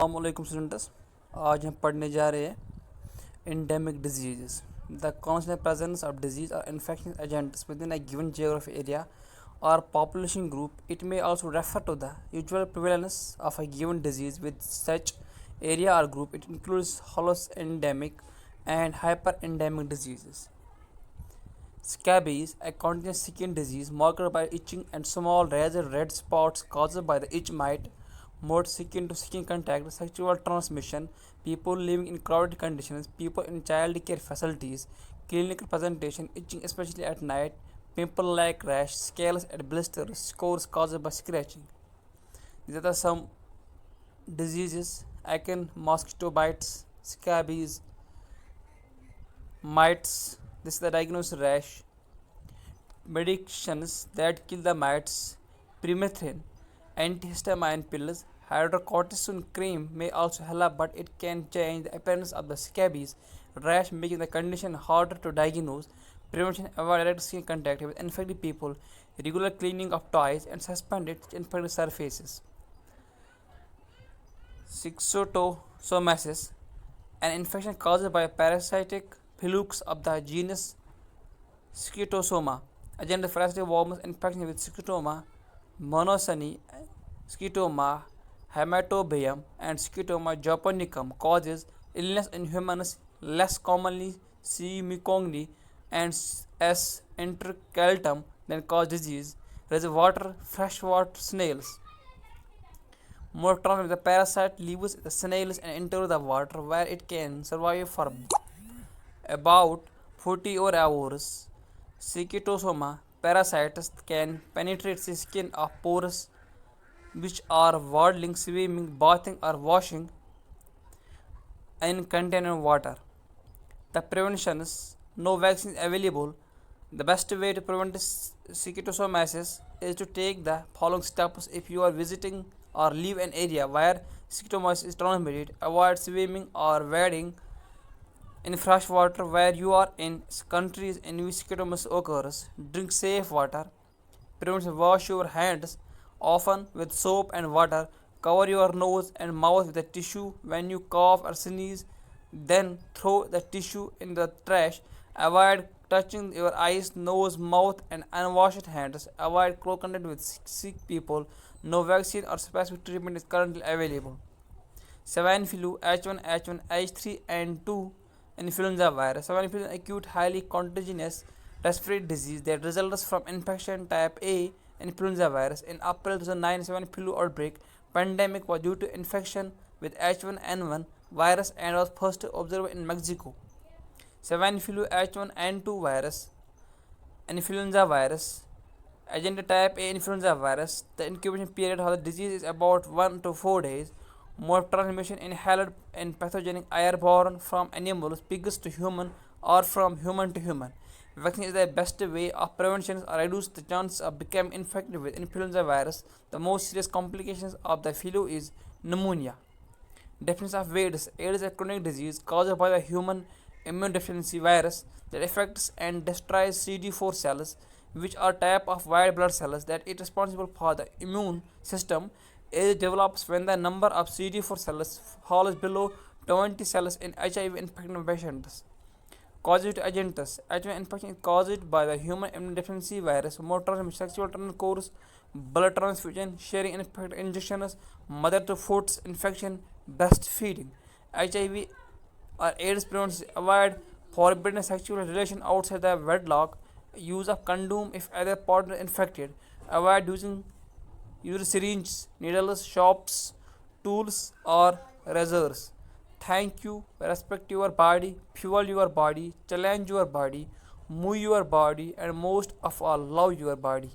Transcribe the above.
अस्सलाम स्टूडेंट्स। आज हम पढ़ने जा रहे हैं endemic diseases, the constant presence of disease or infection agents within a given geographic area or population group. It may also refer to the usual prevalence of a given disease with such area or group. It includes endemic and hyperendemic diseases. Scabies, a continuous skin disease marked by itching and small razor red spots caused by the itch mite, more skin to skin contact, sexual transmission, people living in crowded conditions, people in child care facilities, clinical presentation, itching especially at night, pimple like rash, scales and blisters, scores caused by scratching. These are some diseases: acne, mosquito bites, scabies, mites. This is the diagnosed rash. Medications that kill the mites: permethrin, antihistamine pills, hydrocortisone cream may also help, but it can change the appearance of the scabies rash, making the condition harder to diagnose. Prevention: avoid direct skin contact with infected people, regular cleaning of toys, and suspended infected surfaces. Schistosomiasis, an infection caused by a parasitic flukes of the genus Schistosoma. Agent parasitic worms infection with Schistosoma monocyne, Schistosoma hematobium, and Schistosoma japonicum causes illness in humans, less commonly C. meconium and S. intercalatum than cause disease. Reservoir freshwater snails. More transmitted, the parasite leaves the snails and enters the water where it can survive for about 40 or hours. Schistosoma parasites can penetrate the skin of pores which are waddling, swimming, bathing, or washing in contaminated water. The preventions: no vaccine available. The best way to prevent schistosomiasis is to take the following steps. If you are visiting or live in an area where schistosomiasis is transmitted, avoid swimming or wading in fresh water where you are in countries in which schistosomiasis occurs. Drink safe water. Prevention: wash your hands often with soap and water. Cover your nose and mouth with a tissue when you cough or sneeze. Then throw the tissue in the trash. Avoid touching your eyes, nose, mouth, and unwashed hands. Avoid close contact with sick people. No vaccine or specific treatment is currently available. Swine flu, H1N1, H3 and 2 influenza virus. Swine flu is an acute, highly contagious respiratory disease that results from infection type A influenza virus. In April 2009, swine flu outbreak pandemic was due to infection with H1N1 virus and was first observed in Mexico. Swine flu H1N2 virus, influenza virus, agent type A influenza virus. The incubation period of the disease is about 1 to 4 days. Mode of transmission: inhaled and pathogenic, airborne from animals, pigs to human, or from human to human. Vaccine is the best way of prevention or reduce the chance of becoming infected with influenza virus. The most serious complications of the flu is pneumonia. Definition of AIDS: AIDS is a chronic disease caused by the human immunodeficiency virus that affects and destroys CD4 cells, which are type of white blood cells that is responsible for the immune system. AIDS develops when the number of CD4 cells falls below 20 cells in HIV infected patients. Causative agents: HIV infection is caused by the human immunodeficiency virus. More transmission: sexual intercourse, blood transfusion, sharing infected injections, mother to foot infection, breastfeeding. HIV or AIDS prevention: avoid forbidden sexual relation outside the wedlock. Use of condom if either partner infected. Avoid use syringes, needles, shops, tools, or razors. Thank you. Respect your body, fuel your body, challenge your body, move your body, and most of all, love your body.